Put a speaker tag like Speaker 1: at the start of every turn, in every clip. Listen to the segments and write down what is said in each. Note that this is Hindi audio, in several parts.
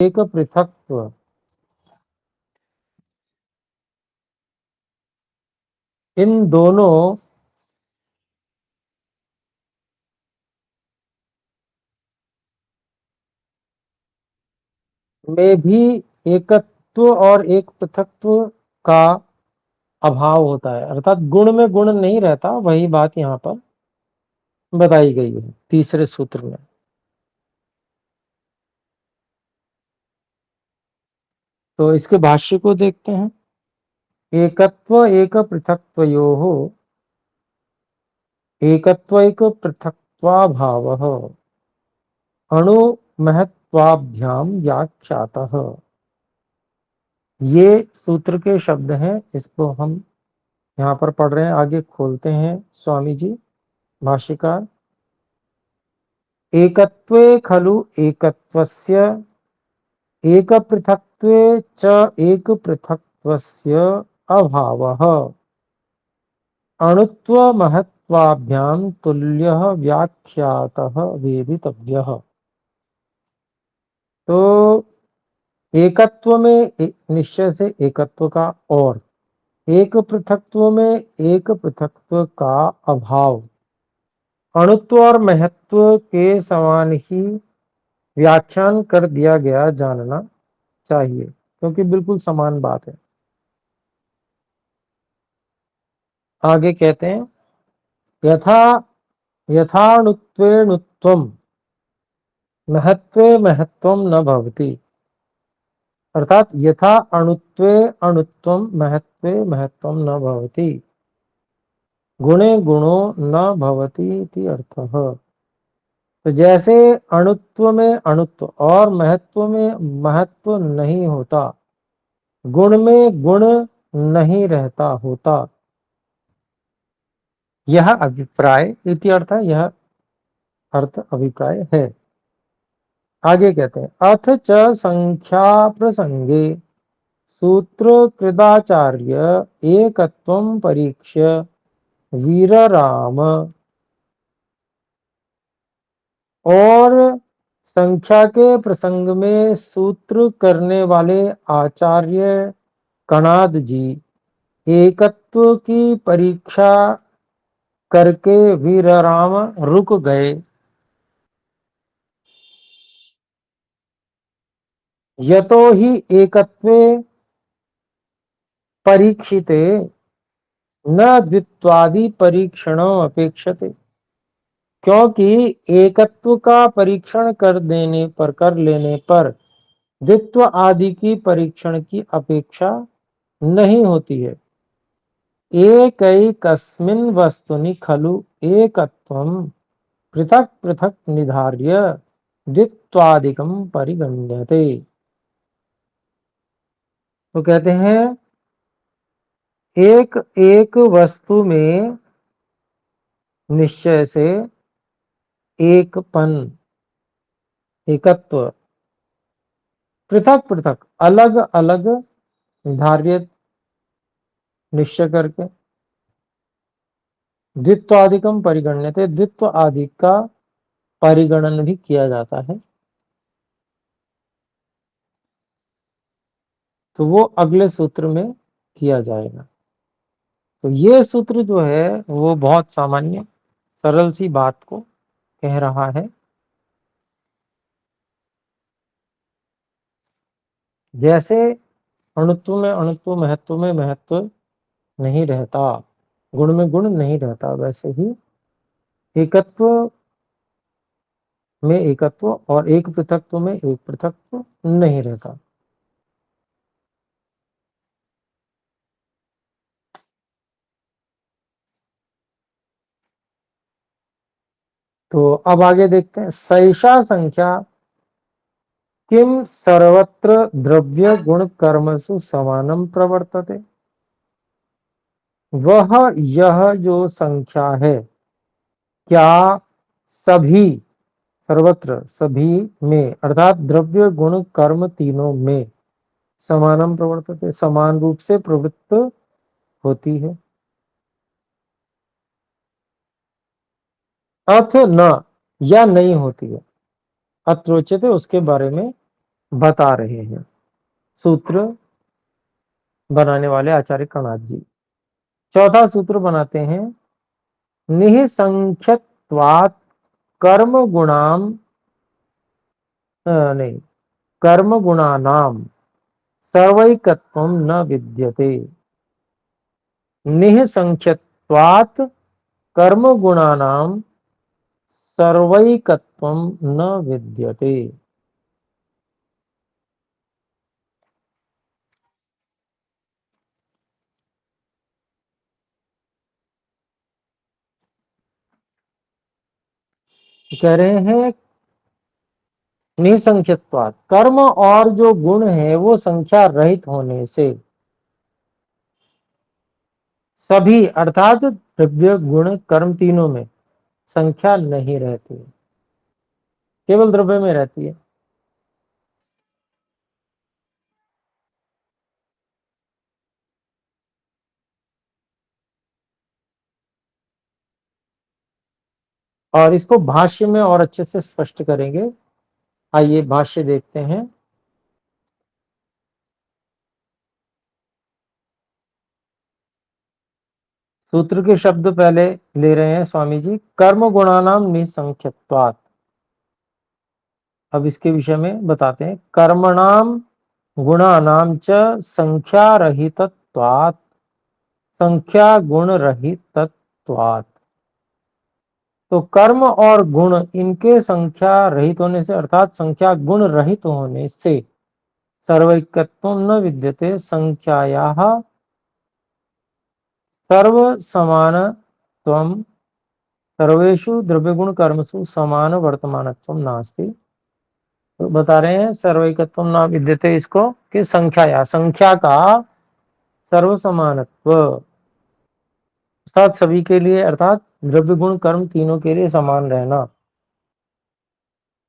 Speaker 1: एक पृथक्त्व इन दोनों में भी एकत्व और एक पृथक्त्व का अभाव होता है, अर्थात गुण में गुण नहीं रहता। वही बात यहाँ पर बताई गई है तीसरे सूत्र में। तो इसके भाष्य को देखते हैं। एकत्व एक पृथक्त्वयोः एकत्वैक पृथक्त्वाभावः अणु महत्वाभ्याम व्याख्यातः। ये सूत्र के शब्द हैं, इसको हम यहाँ पर पढ़ रहे हैं। आगे खोलते हैं स्वामी जी भाष्यकार। एकत्वे खलु एकत्वस्य एक पृथक्त्वे च एक पृथक्त्वस्य अभावः अणुत्व महत्वाभ्याम तुल्यः व्याख्यातः वेदितव्यः। तो एकत्व में निश्चय से एकत्व का और एक पृथक्त्व में एक पृथक्त्व का अभाव अणुत्व और महत्व के समान ही व्याख्यान कर दिया गया जानना चाहिए, क्योंकि बिल्कुल समान बात है। आगे कहते हैं यथा यथाणुत्वेणुत्वम महत्वे महत्वम न भवति, अर्थात यथा अणुत्वे अणुत्वम महत्वे महत्वम न भवति गुणे गुणो न भवति इति अर्थः। तो जैसे अणुत्व में अणुत्व और महत्व में महत्व नहीं होता, गुण में गुण नहीं रहता होता, यह अभिप्राय इति अर्थ है, यह अर्थ अभिप्राय है। आगे कहते हैं अथ च संख्या प्रसंगे सूत्र कृदाचार्य एकत्वं परीक्ष्य वीरराम। और संख्या के प्रसंग में सूत्र करने वाले आचार्य कणाद जी एकत्व की परीक्षा करके वीरराम रुक गए। यतो ही एकत्वे परीक्षिते न द्वित्वादि परीक्षणों अपेक्षते, क्योंकि एकत्व का परीक्षण कर लेने पर द्वित्व आदि की परीक्षण की अपेक्षा नहीं होती है। एकैकस्मिन् वस्तुनि खलु एकत्वं पृथक पृथक निधार्य द्वित्वादिकं परिगण्यते। तो कहते हैं एक एक वस्तु में निश्चय से एकपन एकत्व पृथक पृथक अलग अलग धार्य निश्चय करके द्वित्वादिकम परिगण्यते द्वित्व आदि का परिगणन भी किया जाता है। तो वो अगले सूत्र में किया जाएगा। तो ये सूत्र जो है वो बहुत सामान्य सरल सी बात को कह रहा है। जैसे अणुत्व में अणुत्व महत्व में महत्व नहीं रहता, गुण में गुण नहीं रहता, वैसे ही एकत्व में एकत्व और एक पृथकत्व में एक पृथकत्व नहीं रहता। तो अब आगे देखते हैं सैषा संख्या किम सर्वत्र द्रव्य गुण कर्मसु समानम प्रवर्तते। वह यह जो संख्या है क्या सभी सर्वत्र सभी में अर्थात द्रव्य गुण कर्म तीनों में समानम प्रवर्तते समान रूप से प्रवृत्त होती है। अथ न या नहीं होती है, अत्रोच्यते उसके बारे में बता रहे हैं सूत्र बनाने वाले आचार्य कणाद जी। चौथा सूत्र बनाते हैं, निःसंख्यत्वात् कर्म गुणाम नहीं कर्म गुणानाम सर्वैकत्वम न विद्यते। निःसंख्यत्वात् कर्म गुणानाम सर्वैकत्वम न विद्यते। कह रहे हैं निसंख्यत्वात्, कर्म और जो गुण है वो संख्या रहित होने से सभी अर्थात द्रव्य गुण कर्म तीनों में संख्या नहीं रहती है, केवल द्रव्य में रहती है। और इसको भाष्य में और अच्छे से स्पष्ट करेंगे। आइए भाष्य देखते हैं। सूत्र के शब्द पहले ले रहे हैं स्वामी जी, कर्म गुणानाम निसंख्यत्वात्। अब इसके विषय में बताते हैं, कर्मणाम गुणानाम च संख्या रहितत्वात्, संख्या गुण रहितत्वात्। तो कर्म और गुण इनके संख्या रहित होने से अर्थात संख्या गुण रहित होने से सर्वैकत्वं न विद्यते, संख्यायाः सर्व समानत्वं सर्वेषु द्रव्यगुण कर्मसु समान वर्तमानत्वं नास्ति। तो बता रहे हैं सर्वैकत्वं न विद्यते इसको कि संख्या संख्या का सर्व समानत्व अर्थात सभी के लिए, अर्थात द्रव्य गुण कर्म तीनों के लिए समान रहना,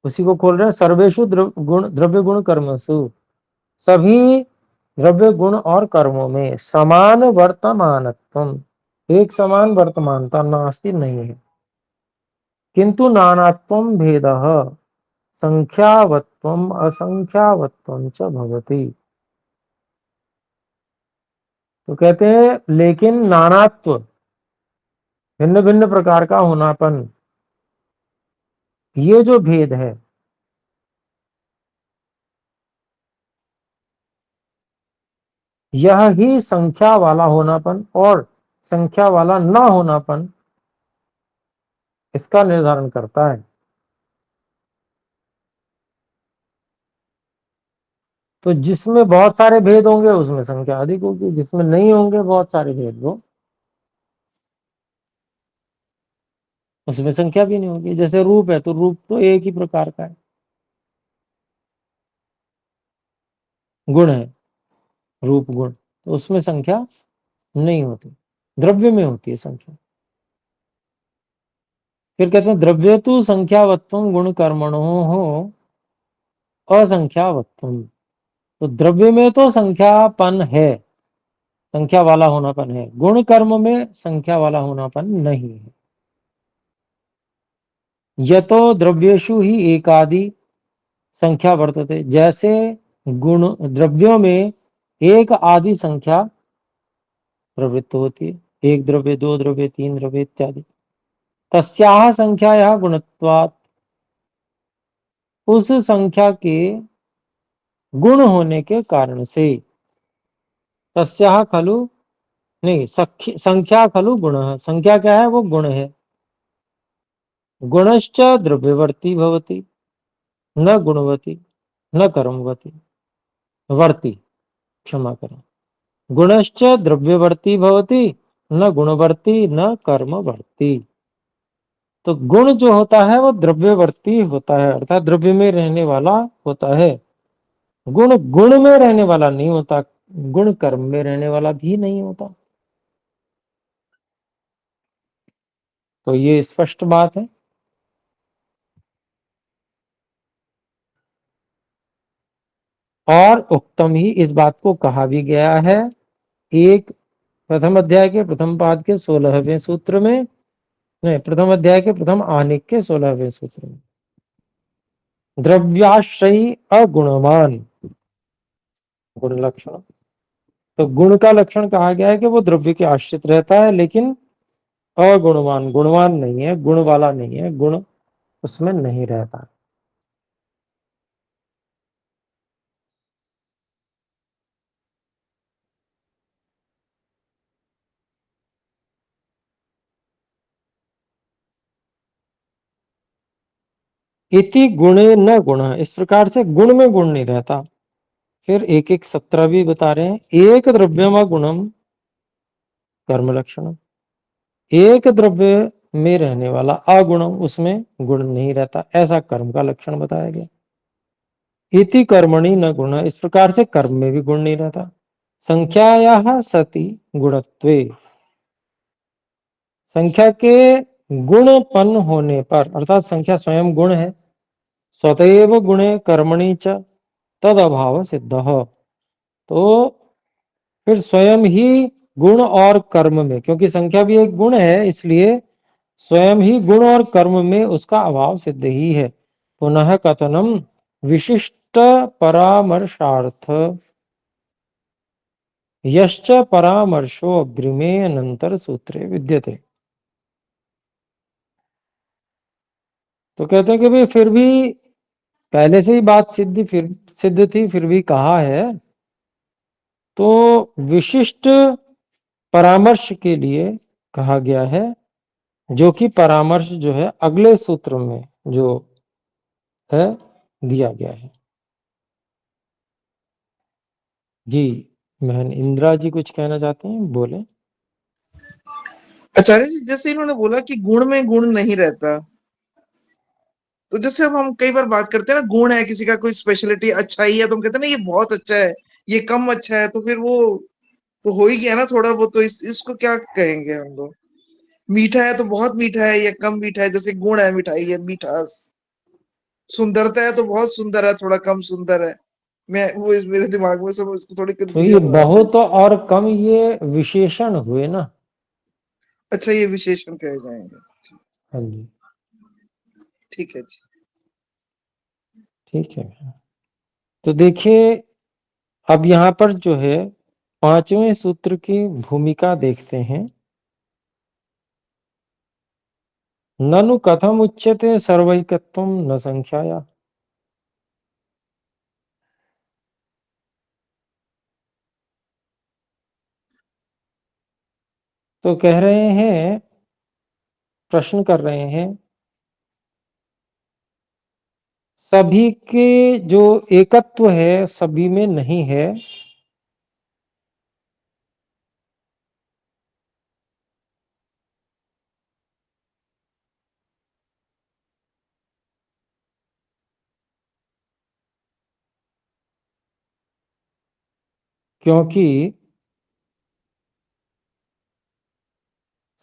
Speaker 1: उसी को खोल रहे हैं। सर्वेषु द्रव्य गुण कर्मसु, सभी द्रव्य गुण और कर्मों में समान वर्तमानत्व, एक समान वर्तमानता नास्ति नहीं है, किंतु नानात्वं भेदः संख्यावत्वम असंख्यावत्वम च भवति। तो कहते हैं लेकिन नानात्व, भिन्न भिन्न प्रकार का होनापन, ये जो भेद है यह ही संख्या वाला होनापन और संख्या वाला न होनापन इसका निर्धारण करता है। तो जिसमें बहुत सारे भेद होंगे उसमें संख्या अधिक होगी, जिसमें नहीं होंगे बहुत सारे भेद वो उसमें संख्या भी नहीं होगी। जैसे रूप है तो रूप तो एक ही प्रकार का है, गुण है रूप गुण, तो उसमें संख्या नहीं होती, द्रव्य में होती है संख्या। फिर कहते हैं द्रव्य तो संख्यावत्व गुण कर्मणो हो असंख्यावत्व। तो द्रव्य में तो संख्यापन है, संख्या वाला होनापन है, गुण कर्म में संख्या वाला होनापन नहीं है। यतो द्रव्येषु ही एकादि संख्या वर्तते, जैसे गुण द्रव्यों में एक आदि संख्या प्रवृत्त होती है, एक द्रव्य दो द्रव्य तीन द्रव्य इत्यादि। तस्याह संख्यायाः गुणत्वात्, उस संख्या के गुण होने के कारण से, तस्याह खलु नहीं संख्या खलु गुण, संख्या क्या है वो गुण है। गुणश्च द्रव्यवर्ती भवति न गुणवती न कर्मवती, वर्ती क्षमा करें, गुणश्च द्रव्यवर्ती भवति न गुणवर्ती न कर्मवर्ती। तो गुण जो होता है वो द्रव्यवर्ती होता है, अर्थात द्रव्य में रहने वाला होता है। गुण गुण में रहने वाला नहीं होता, गुण कर्म में रहने वाला भी नहीं होता। तो ये स्पष्ट बात है। और उक्तम ही, इस बात को कहा भी गया है एक प्रथम अध्याय के प्रथम पाद के 16वें सूत्र में, नहीं प्रथम अध्याय के प्रथम आनिक के 16वें सूत्र में। द्रव्याश्रयी अगुणवान गुण लक्षण। तो गुण का लक्षण कहा गया है कि वो द्रव्य के आश्रित रहता है, लेकिन अगुणवान, गुणवान नहीं है, गुण वाला नहीं है, गुण उसमें नहीं रहता। इति गुणे न गुण, इस प्रकार से गुण में गुण नहीं रहता। फिर एक एक 17 भी बता रहे हैं। एक द्रव्यम गुणम कर्म लक्षण, एक द्रव्य में रहने वाला अगुणम, उसमें गुण नहीं रहता, ऐसा कर्म का लक्षण बताया गया। इति कर्मणि न गुण, इस प्रकार से कर्म में भी गुण नहीं रहता। संख्यायाः सति गुणत्वे, संख्या के गुणपन होने पर, अर्थात संख्या स्वयं गुण है, स्वतएव गुणे कर्मणि च तद अभाव सिद्ध। तो फिर स्वयं ही गुण और कर्म में, क्योंकि संख्या भी एक गुण है, इसलिए स्वयं ही गुण और कर्म में उसका अभाव सिद्ध ही है। पुनः कथनम विशिष्ट परामर्शार्थ यश्च परामर्शो अग्रिमे अनंतर सूत्रे विद्यते। तो कहते हैं कि भाई फिर भी पहले से ही बात सिद्ध थी, फिर भी कहा है, तो विशिष्ट परामर्श के लिए कहा गया है, जो कि परामर्श जो है अगले सूत्र में जो है दिया गया है। जी, बहन इंदिरा जी कुछ कहना चाहते हैं, बोले।
Speaker 2: आचार्य जी, जैसे इन्होंने बोला कि गुण में गुण नहीं रहता, तो जैसे अब हम कई बार बात करते हैं ना, गुण है किसी का, कोई स्पेशलिटी अच्छाई है, तो हम कहते हैं ना ये बहुत अच्छा है, ये कम अच्छा है, तो फिर वो तो हो ही गया ना थोड़ा बहुत, तो इसको क्या कहेंगे हम लोग? मीठा है तो बहुत मीठा है, या कम मीठा है, जैसे गुण है मिठाई है, मिठास। सुंदरता है तो बहुत सुंदर है, थोड़ा कम सुंदर है। मैं वो इस मेरे दिमाग में सब उसको थोड़ी
Speaker 1: तो ये
Speaker 2: कंफ्यूजन हो जाती है।
Speaker 1: बहुत और कम ये विशेषण हुए ना।
Speaker 2: अच्छा, ये विशेषण कहे जाएंगे।
Speaker 1: हाँ जी,
Speaker 2: ठीक है जी।
Speaker 1: ठीक है। तो देखिए, अब यहाँ पर जो है पांचवें सूत्र की भूमिका देखते हैं। ननु कथम उच्यते सर्वैकत्वम न संख्याया। तो कह रहे हैं, प्रश्न कर रहे हैं, सभी के जो एकत्व है सभी में नहीं है, क्योंकि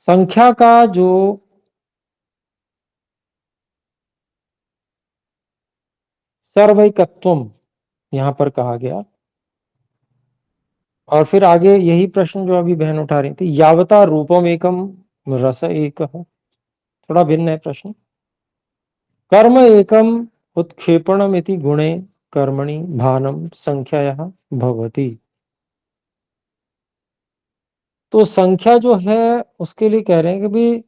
Speaker 1: संख्या का जो सर्वैकत्वम यहां पर कहा गया, और फिर आगे यही प्रश्न जो अभी बहन उठा रही थी, यावता रूपम एकम रस एक, थोड़ा भिन्न है प्रश्न। कर्म एकम उत्क्षेपणमिति गुणे कर्मणि भानम संख्याया भवति। तो संख्या जो है उसके लिए कह रहे हैं कि भी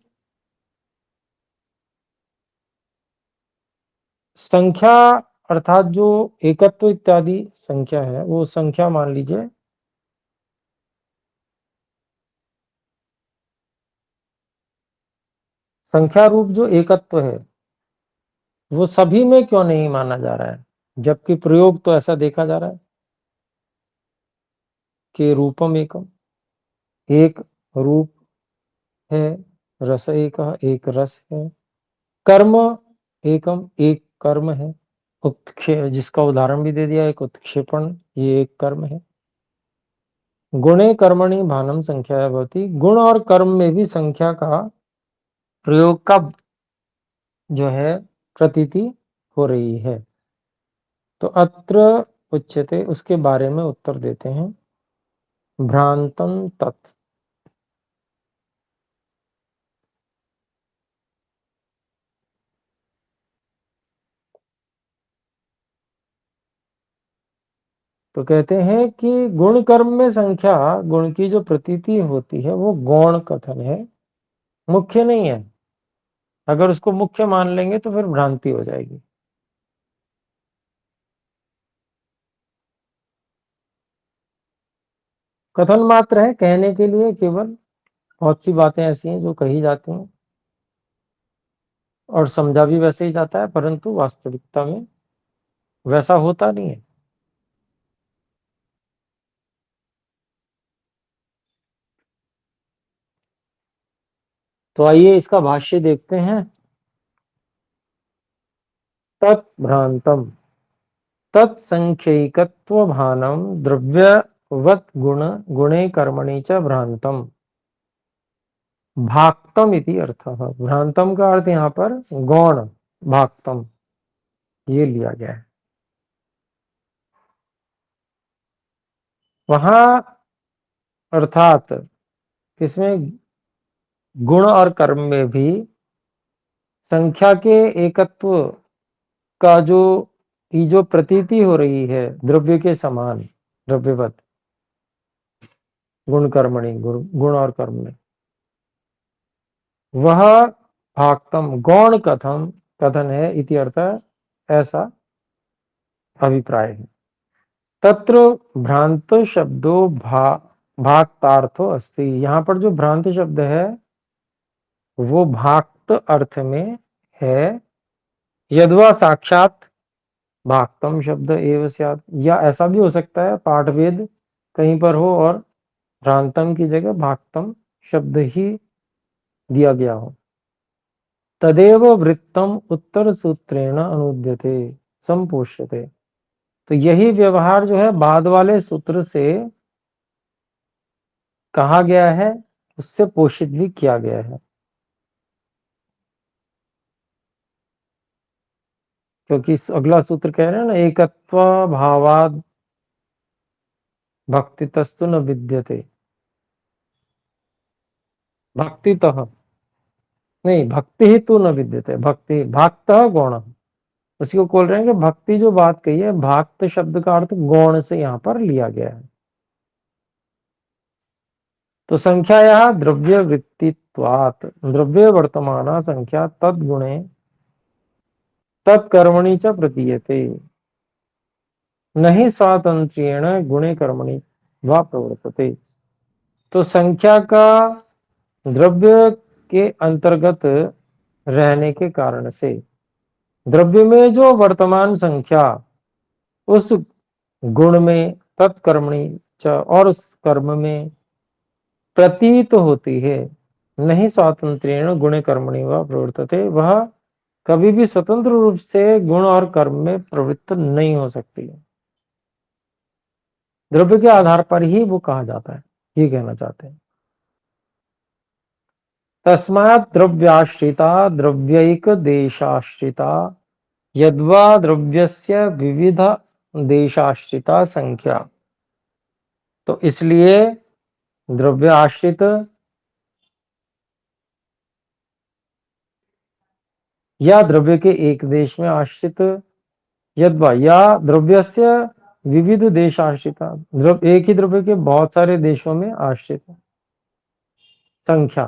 Speaker 1: संख्या अर्थात जो एकत्व इत्यादि संख्या है, वो संख्या मान लीजिए, संख्या रूप जो एकत्व है वो सभी में क्यों नहीं माना जा रहा है, जबकि प्रयोग तो ऐसा देखा जा रहा है कि रूपम एकम, एक रूप है, रस एक रस है, कर्म एकम एक कर्म है, जिसका उदाहरण भी दे दिया, एक उत्क्षेपण, ये एक कर्म है। गुणे कर्मणि भानम संख्या भवति, गुण और कर्म में भी संख्या का प्रयोग का जो है प्रतीति हो रही है। तो अत्र उच्यते, उसके बारे में उत्तर देते हैं, भ्रांतन तत्, तो कहते हैं कि गुण कर्म में संख्या, गुण की जो प्रतीति होती है वो गौण कथन है, मुख्य नहीं है। अगर उसको मुख्य मान लेंगे तो फिर भ्रांति हो जाएगी। कथन मात्र है, कहने के लिए केवल। बहुत सी बातें ऐसी हैं जो कही जाती हैं और समझा भी वैसे ही जाता है, परंतु वास्तविकता में वैसा होता नहीं है। तो आइए इसका भाष्य देखते हैं। तत्भ्रांतम तत्संख्यैकत्वभानं द्रव्यवत् गुणे कर्मणि च भ्रांतम भाक्तम इति अर्थः। भ्रांतम का अर्थ यहाँ पर गौण, भाक्तम ये लिया गया है। वहां अर्थात किसमें, गुण और कर्म में भी संख्या के एकत्व का जो प्रतीति हो रही है द्रव्य के समान, द्रव्यवत गुण कर्मणि, गुण और कर्म में, वह भाक्तम गौण कथन है इति अर्थ, ऐसा अभिप्राय है। तत्र भ्रांत शब्दो भाक्तार्थो अस्ति। यहाँ पर जो भ्रांत शब्द है वो भाक्त अर्थ में है। यद्वा साक्षात भाक्तम शब्द एव स्यात्, या ऐसा भी हो सकता है पाठभेद कहीं पर हो और भ्रांतम की जगह भाक्तम शब्द ही दिया गया हो। तदेव वृत्तम उत्तर सूत्रेण अनुद्यते संपोष्यते। तो यही व्यवहार जो है बाद वाले सूत्र से कहा गया है, उससे पोषित भी किया गया है। क्योंकि अगला सूत्र कह रहे हैं ना, एकत्व भावाद भक्तितस्तु न विद्यते। भक्तितः नहीं, भक्ति ही तो न विद्यते, भक्ति भाक्त गौण, उसी को बोल रहे हैं कि भक्ति जो बात कही है, भाक्त शब्द का अर्थ गौण से यहाँ पर लिया गया है। तो संख्या यह द्रव्य वृत्तित्वात्, द्रव्य वर्तमाना संख्या तद्गुणे तत्कर्मणि च प्रतीयते, नहीं स्वातंत्र्येण गुणे कर्मणि वा प्रवर्तते। तो संख्या का द्रव्य के अंतर्गत रहने के कारण से द्रव्य में जो वर्तमान संख्या उस गुण में तत्कर्मणि च, और उस कर्म में प्रतीत होती है, नहीं स्वातंत्र्येण गुणे कर्मणि वा प्रवर्तते, वह कभी भी स्वतंत्र रूप से गुण और कर्म में प्रवृत्त नहीं हो सकती है। द्रव्य के आधार पर ही वो कहा जाता है, ये कहना चाहते हैं। तस्मात् द्रव्याश्रिता द्रव्यैक देशाश्रिता यद्वा द्रव्यस्य विविध देशाश्रिता संख्या। तो इसलिए द्रव्य आश्रित या द्रव्य के एक देश में आश्रित, यद्वा या द्रव्यस्य विविध देश आश्रिता, एक ही द्रव्य के बहुत सारे देशों में आश्रित संख्या,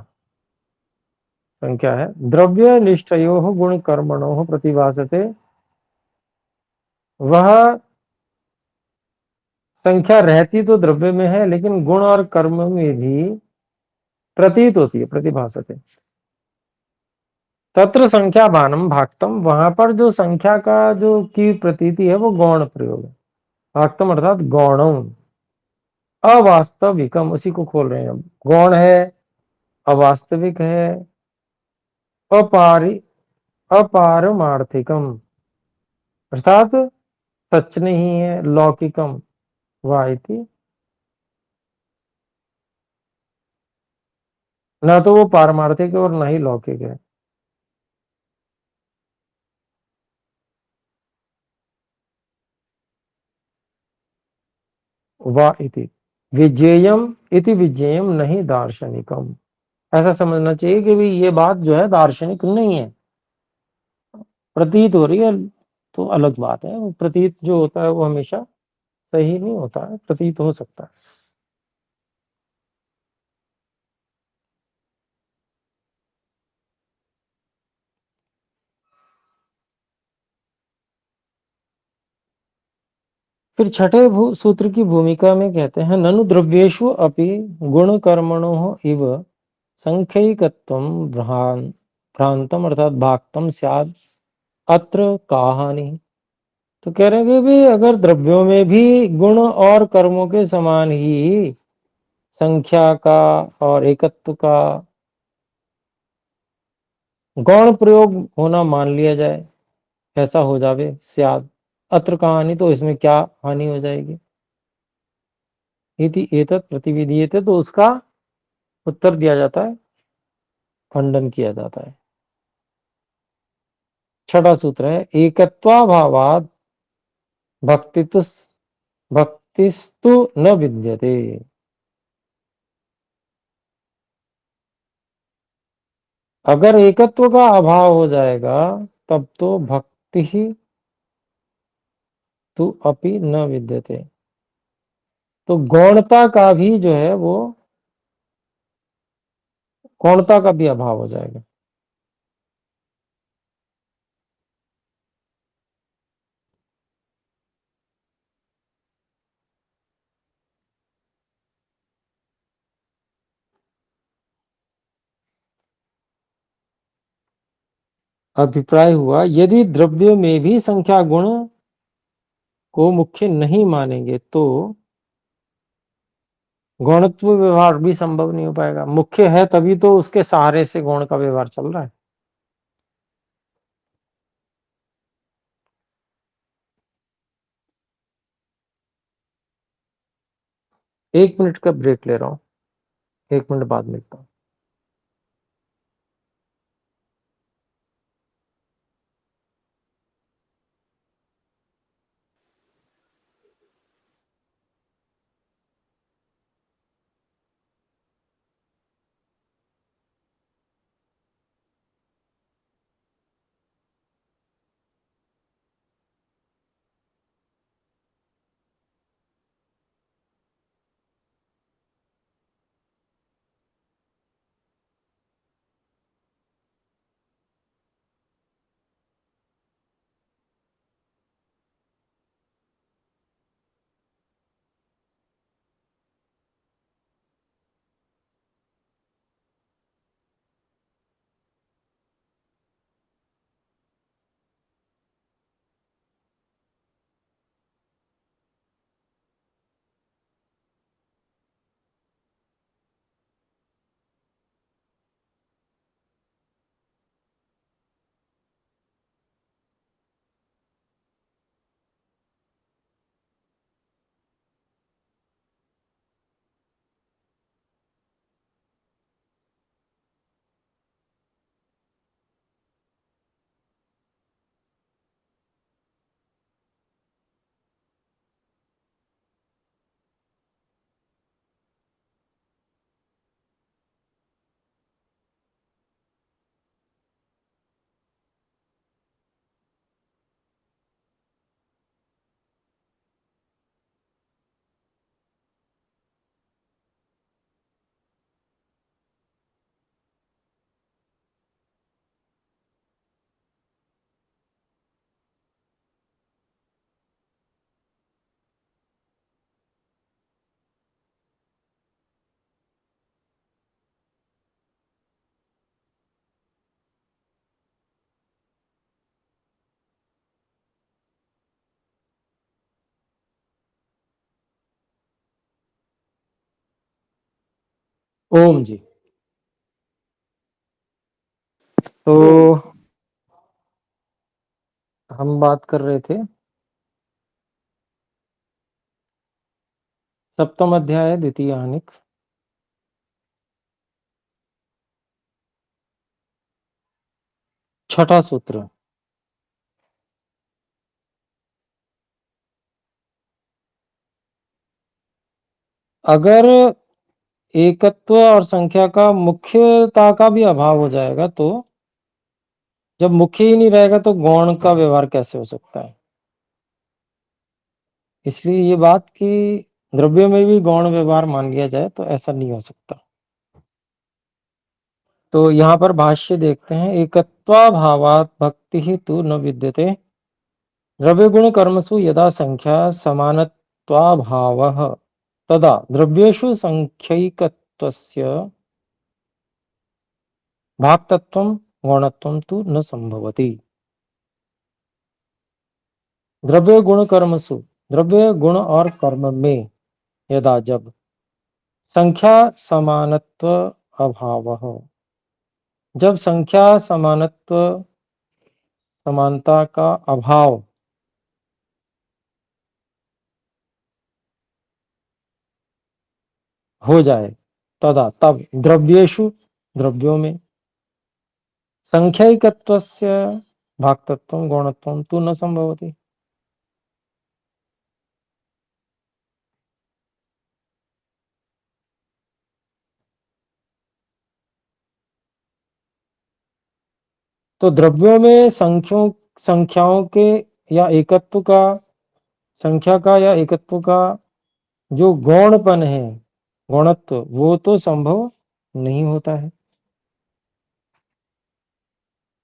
Speaker 1: संख्या है। द्रव्य निष्ठयो गुण कर्मणो प्रतिभासते, वह संख्या रहती तो द्रव्य में है लेकिन गुण और कर्म में भी प्रतीत होती है, प्रतिभासते। तत्र संख्या भानम भाक्तम, वहां पर जो संख्या का जो की प्रतीति है वो गौण प्रयोग है। भाक्तम अर्थात गौणम, अवास्तविकम, उसी को खोल रहे हैं अब। गौण है, अवास्तविक है, अपारि अपारमार्थिकम अर्थात सच नहीं है, लौकिकम वाइति, ना तो वो पारमार्थिक है और ना ही लौकिक है। वा इति विजेयम इति विजेयम नहीं दार्शनिकम, ऐसा समझना चाहिए कि भी ये बात जो है दार्शनिक नहीं है, प्रतीत हो रही है तो अलग बात है। प्रतीत जो होता है वो हमेशा सही नहीं होता है, प्रतीत हो सकता है। फिर छठे सूत्र की भूमिका में कहते हैं, ननु द्रव्येषु अपि गुण कर्मणोः इव संख्यैकत्वं भ्रांतम अर्थात भाक्तम स्यात् अत्र का हानि। तो कह रहे हैं कि भी अगर द्रव्यों में भी गुण और कर्मों के समान ही संख्या का और एकत्व का गौण प्रयोग होना मान लिया जाए, ऐसा हो जावे स्यात् अत्र का हानि, तो इसमें क्या हानि हो जाएगी। इति एतत् प्रतिविधीयते, तो उसका उत्तर दिया जाता है, खंडन किया जाता है। छठा सूत्र है, एकत्वाभावात् भक्तिस्तु न विद्यते। अगर एकत्व का अभाव हो जाएगा तब तो भक्ति ही तु अपि न विद्यते, तो गौणता का भी जो है वो गौणता का भी अभाव हो जाएगा। अभिप्राय हुआ, यदि द्रव्य में भी संख्या गुण को मुख्य नहीं मानेंगे तो गौणत्व व्यवहार भी संभव नहीं हो पाएगा। मुख्य है तभी तो उसके सहारे से गौण का व्यवहार चल रहा है। 1 मिनट का ब्रेक ले रहा हूं, 1 मिनट बाद मिलता हूं। ओम जी। तो हम बात कर रहे थे सप्तम अध्याय द्वितीय आणिक, छठा सूत्र। अगर एकत्व और संख्या का मुख्यता का भी अभाव हो जाएगा तो जब मुख्य ही नहीं रहेगा तो गौण का व्यवहार कैसे हो सकता है। इसलिए ये बात कि द्रव्य में भी गौण व्यवहार मान लिया जाए तो ऐसा नहीं हो सकता। तो यहाँ पर भाष्य देखते हैं, एकत्वाभावात् भक्ति तु न विद्यते द्रव्य गुण कर्मसु यदा संख्या समानत्वाभावः तदा द्रव्येषु संख्यैकत्वस्य भाक्तत्वं गौणत्वं तु न संभवति। द्रव्य गुण कर्मसु, द्रव्य गुण और कर्म में यदा जब संख्या समानत्व अभावः, जब संख्या समानत्व समानता का अभाव हो जाए, तदा तब द्रव्येषु द्रव्यों में संख्याइकत्वस्य भाक्तत्वं गौणत्वं तु न संभवति। तो द्रव्यों में संख्याओं के या एकत्व का, संख्या का या एकत्व का जो गौणपन है, गौणत्व, वो तो संभव नहीं होता है।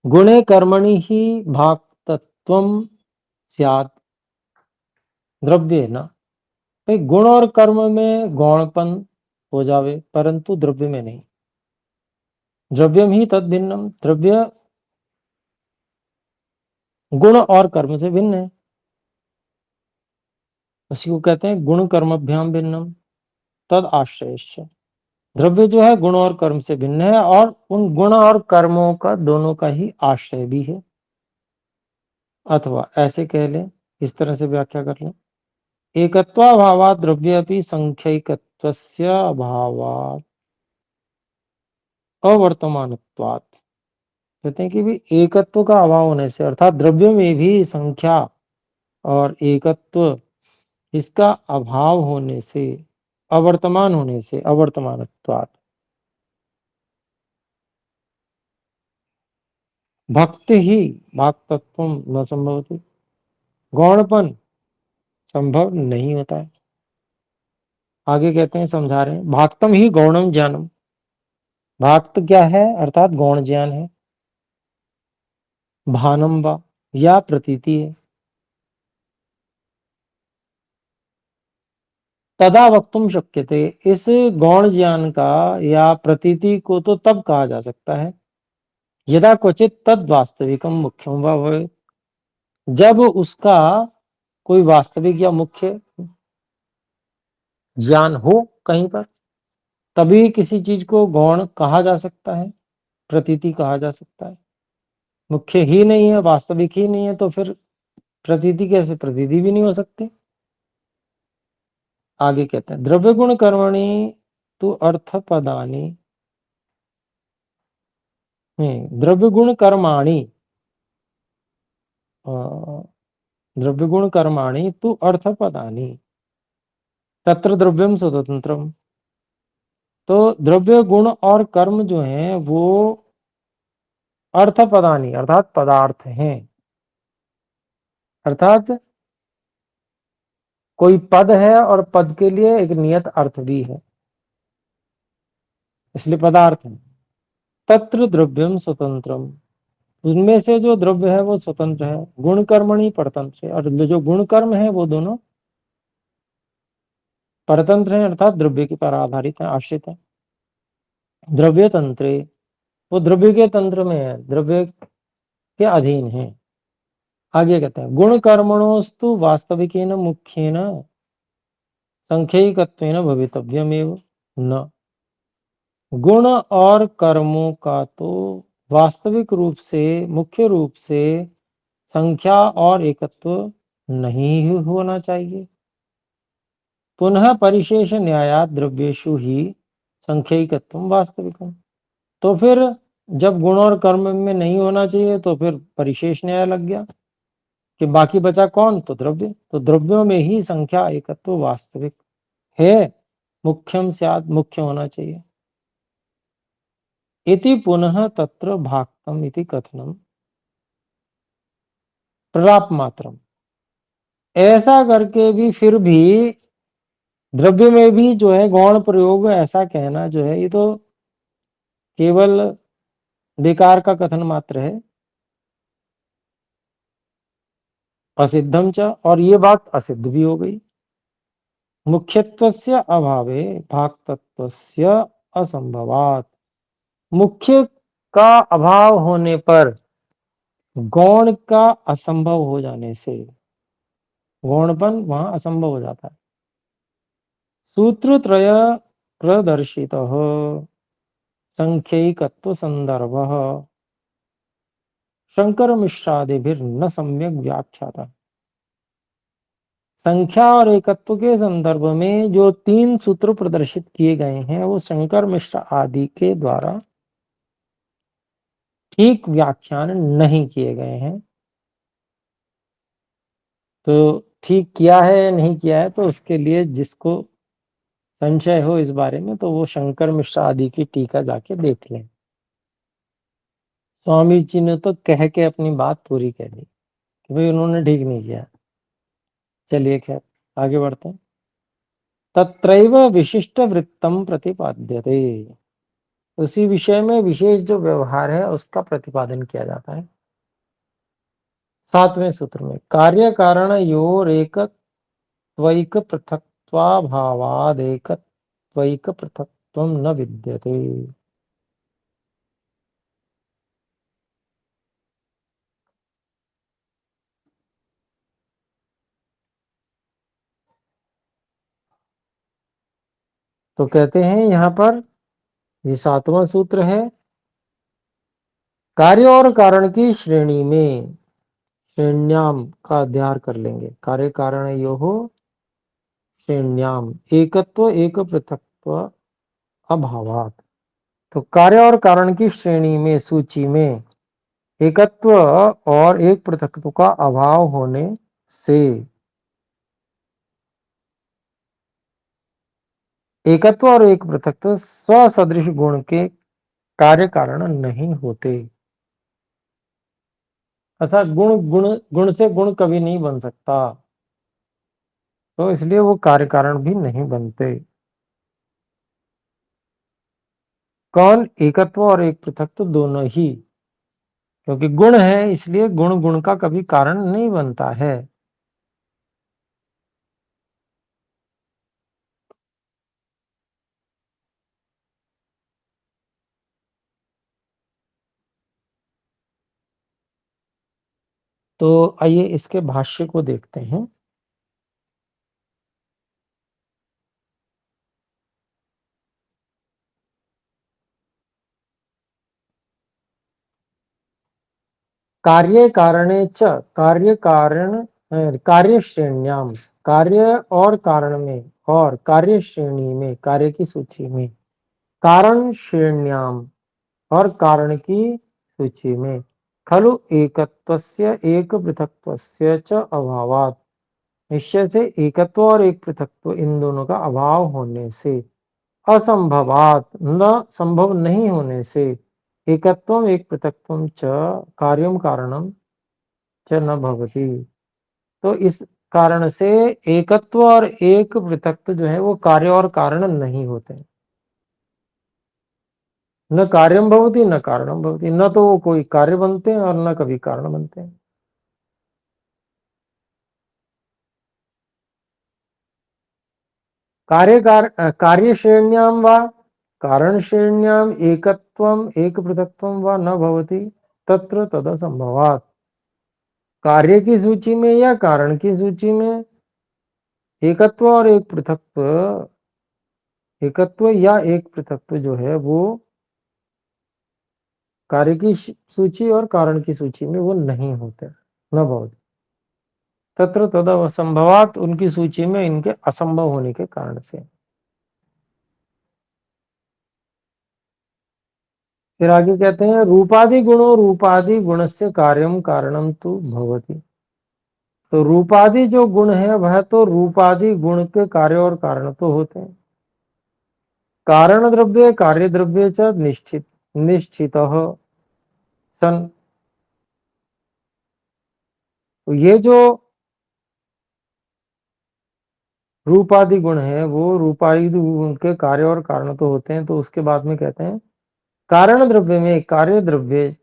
Speaker 1: गुणे कर्मणि ही भाक्तत्वम स्यात् द्रव्य न, भाई गुण और कर्म में गौणपन हो जावे परंतु द्रव्य में नहीं। द्रव्यम ही तद भिन्नम, द्रव्य गुण और कर्म से भिन्न है, उसी को कहते हैं गुण कर्मभ्याम भिन्नम तद आश्रयश्च। द्रव्य जो है गुण और कर्म से भिन्न है और उन गुण और कर्मों का दोनों का ही आश्रय भी है। अथवा ऐसे कह लें, इस तरह से व्याख्या कर लें, एकत्वाभावात् द्रव्येऽपि संख्यैकत्वस्य अभावात् अवर्तमानत्वात्। कहते हैं कि भी एकत्व का अभाव होने से, अर्थात द्रव्य में भी संख्या और एकत्व इसका अभाव होने से, अवर्तमान होने से, अवर्तमानत्वात् भक्ति ही भाक्तत्वम न संभवति, गौणपन संभव नहीं होता है। आगे कहते हैं, समझा रहे हैं, भाक्तम ही गौणम ज्ञानम, भाक्त क्या है अर्थात गौण ज्ञान है, भानम वा या प्रतीति है, तदा वक्तुम शक्यते, इस गौण ज्ञान का या प्रतीति को तो तब कहा जा सकता है, यदा क्वचित तद वास्तविकम मुख्यम वा भवेत्, जब उसका कोई वास्तविक या मुख्य ज्ञान हो कहीं पर, तभी किसी चीज को गौण कहा जा सकता है, प्रतीति कहा जा सकता है। मुख्य ही नहीं है, वास्तविक ही नहीं है, तो फिर प्रतीति कैसे, प्रतीति भी नहीं हो सकती। आगे कहते हैं, द्रव्य गुण कर्मणि तु अर्थ पदानी, द्रव्य गुण कर्माणि, द्रव्य गुण कर्माणि तु अर्थ पदानी तत्र द्रव्यम स्वतंत्रम। तो द्रव्य गुण और कर्म जो हैं वो अर्थ पदानी अर्थात पदार्थ हैं, अर्थात कोई पद है और पद के लिए एक नियत अर्थ भी है, इसलिए पदार्थ है। तत्र द्रव्यम स्वतंत्रम, उनमें से जो द्रव्य है वो स्वतंत्र है, गुण कर्मणि परतंत्र है, और जो गुण कर्म है वो दोनों परतंत्र हैं, अर्थात द्रव्य के पर आधारित है, आश्रित है। द्रव्य तंत्रे, वो द्रव्य के तंत्र में है, द्रव्य के अधीन है। आगे कहते हैं, गुण कर्मणोस्तु वास्तविकेन मुख्येन संख्यैकत्वेन भवितव्यमेव न, गुण और कर्मों का तो वास्तविक रूप से, मुख्य रूप से संख्या और एकत्व नहीं होना चाहिए। पुनः परिशेष न्यायात द्रव्येषु ही संख्यैकत्वम वास्तविकम, तो फिर जब गुण और कर्म में नहीं होना चाहिए तो फिर परिशेष न्याय लग गया कि बाकी बचा कौन, तो द्रव्य, तो द्रव्यों में ही संख्या एकत्व वास्तविक है, मुख्यम स्यात्, मुख्य होना चाहिए। इति पुनः तत्र भाक्तम इति कथनम प्रलाप मात्रम, ऐसा करके भी फिर भी द्रव्य में भी जो है गौण प्रयोग ऐसा कहना जो है ये तो केवल बेकार का कथन मात्र है। असिद्धम च, और ये बात असिद्ध भी हो गई। मुख्यत्वस्य अभावे भाक्तत्वस्य असंभवात्, मुख्य का अभाव होने पर गौण का असंभव हो जाने से गौणपन वहां असंभव हो जाता है। सूत्रत्रय प्रदर्शित संख्यैकत्व संदर्भ शंकर मिश्रादिभिर्न सम्यक व्याख्याता। संख्या और एकत्व के संदर्भ में जो 3 सूत्र प्रदर्शित किए गए हैं वो शंकर मिश्र आदि के द्वारा ठीक व्याख्यान नहीं किए गए हैं। तो ठीक किया है नहीं किया है, तो उसके लिए जिसको संशय हो इस बारे में तो वो शंकर मिश्र आदि की टीका जाके देख लें। स्वामी जी ने तो कह के अपनी बात पूरी कह दी कि भाई उन्होंने ठीक नहीं किया। चलिए खैर आगे बढ़ते हैं। तत्रैव विशिष्ट वृत्तम प्रतिपाद्यते, उसी विषय में विशेष जो व्यवहार है उसका प्रतिपादन किया जाता है। 7वें सूत्र में कार्य कारण योर एकत्वैक पृथक्त्वाभावाद एकत्वैक पृथक्त्वं न विद्यते। तो कहते हैं यहां पर ये 7वां सूत्र है, कार्य और कारण की श्रेणी में, श्रेण्याम का अध्यार कर लेंगे, कार्य कारण यो हो श्रेण्याम एकत्व एक पृथक्त्व अभावात। तो कार्य और कारण की श्रेणी में, सूची में एकत्व और एक पृथक्त्व का अभाव होने से एकत्व और एक पृथक्त्व स्वसदृश गुण के कार्य कारण नहीं होते। ऐसा गुण गुण गुण से गुण कभी नहीं बन सकता, तो इसलिए वो कार्य कारण भी नहीं बनते। कौन? एकत्व और एक पृथक्त्व दोनों ही, क्योंकि गुण है इसलिए गुण गुण का कभी कारण नहीं बनता है। तो आइए इसके भाष्य को देखते हैं। कार्य कारणे च, कार्य कारण कार्य श्रेण्याम, कार्य और कारण में और कार्य श्रेणी में, कार्य की सूची में, कारण श्रेण्याम और कारण की सूची में, खलु एकत्वस्य एक पृथक्त्वस्य च अभावात्, निश्चय से एकत्व और एक पृथक्त्व इन दोनों का अभाव होने से, असंभवात न संभव नहीं होने से, एकत्वम एक पृथक्त्वम च कार्यम कारणम च न भवति। तो इस कारण से एकत्व और एक पृथक्त्व जो है वो कार्य और कारण नहीं होते। न कार्यम भवति न कारणम भवति, न तो वो कोई कार्य बनते हैं और न कभी कारण बनते हैं। कार्य श्रेण्याम वा कारण श्रेण्याम एकत्वम एक पृथक्त्वम वा न भवति तत्र तदसंभवात्। कार्य की सूची में या कारण की सूची में एकत्व और एक पृथक्त्व, एकत्व या एक पृथक्त्व जो है वो कार्य की सूची और कारण की सूची में वो नहीं होते, न भवति तत्र तदसंभवात्, उनकी सूची में इनके असंभव होने के कारण से। फिर आगे कहते हैं रूपादि गुणों रूपादि गुणस्य कार्यम कारणम तु भवति। तो रूपादि जो गुण है वह तो रूपादि गुण के कार्य और कारण तो होते हैं। कारण द्रव्य कार्य द्रव्य च निश्चित निश्चित सन। तो ये जो रूपादि गुण है वो रूपादि गुण के कार्य और कारण तो होते हैं, तो उसके बाद में कहते हैं कारण द्रव्य में कार्य द्रव्य,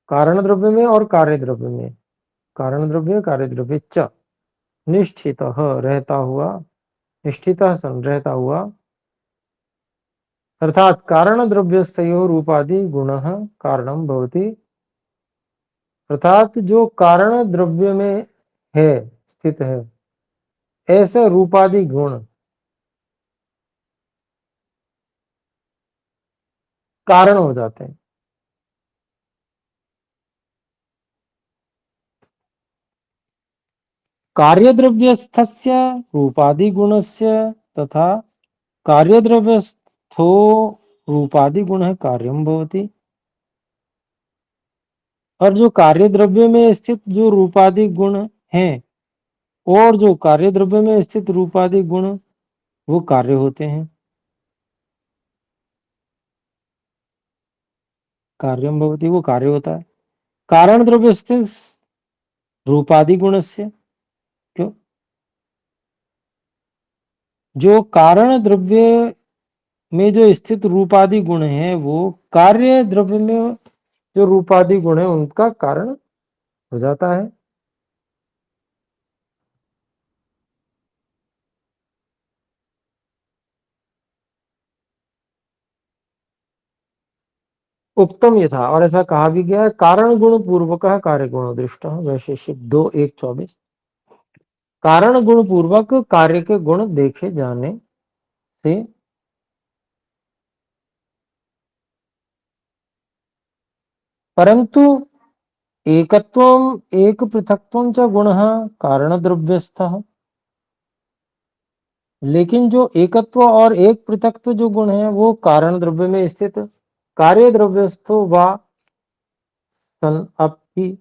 Speaker 1: कारण द्रव्य में और कार्य द्रव्य में, कारण द्रव्य कार्य द्रव्य च निष्ठित रहता हुआ, निष्ठित सन रहता हुआ, अर्थात कारण द्रव्यस्तयो रूपादि गुण कारणम भवति, अर्थात जो कारण द्रव्य में है स्थित है ऐसे रूपादि गुण कारण हो जाते हैं। कार्यद्रव्यस्थस्य रूपादि गुणस्य तथा कार्यद्रव्यस्थो रूपादि गुण कार्यम भवति, और जो कार्य द्रव्य में स्थित जो रूपादि गुण हैं और जो कार्य द्रव्य में स्थित रूपादि गुण वो कार्य होते हैं। कार्यम भवति वो कार्य होता है। कारण द्रव्य स्थित रूपादि गुणस्य, क्यों, जो कारण द्रव्य में जो स्थित रूपादि गुण है वो कार्य द्रव्य में जो रूपादि गुण है उनका कारण हो जाता है। उत्तम यथा, और ऐसा कहा भी गया है, कारण गुण पूर्वक कार्य गुण दृष्ट वैशेषिक 2:1-24, कारण गुण पूर्वक कार्य के गुण देखे जाने से परंतु एकत्वम एक पृथक्त्वम च गुणः कारण द्रव्यस्थः, लेकिन जो एकत्व और एक पृथक्त्व जो गुण है वो कारण द्रव्य में स्थित कार्य द्रव्यस्थो वा सन अपि,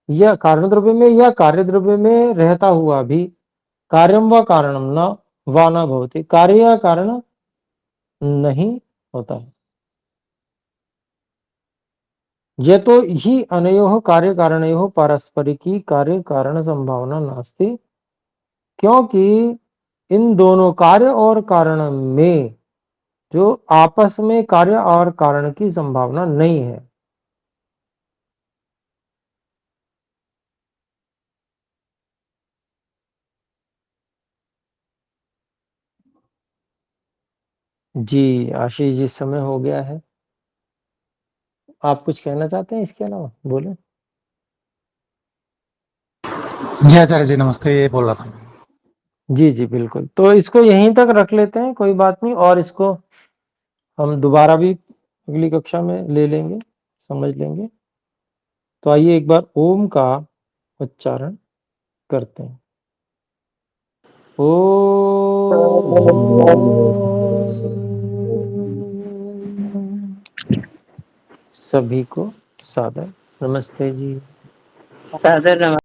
Speaker 1: या कारण द्रव्य में या कार्य द्रव्य में रहता हुआ भी कार्यम व कारणम न वा न भवति, कार्य या कारण नहीं होता है। ये तो ही अनयोः कार्य कारणयोः पारस्परिकी कार्य कारण संभावना नास्ति, क्योंकि इन दोनों कार्य और कारण में जो आपस में कार्य और कारण की संभावना नहीं है। जी आशीष जी, समय हो गया है, आप कुछ कहना चाहते हैं इसके अलावा, बोले।
Speaker 3: जी आचार्य जी नमस्ते, ये बोल रहा था।
Speaker 1: जी जी बिल्कुल, तो इसको यहीं तक रख लेते हैं, कोई बात नहीं, और इसको हम दोबारा भी अगली कक्षा में ले लेंगे, समझ लेंगे। तो आइए एक बार ओम का उच्चारण करते हैं। सभी को सादर नमस्ते जी।
Speaker 4: सादर नमस्ते।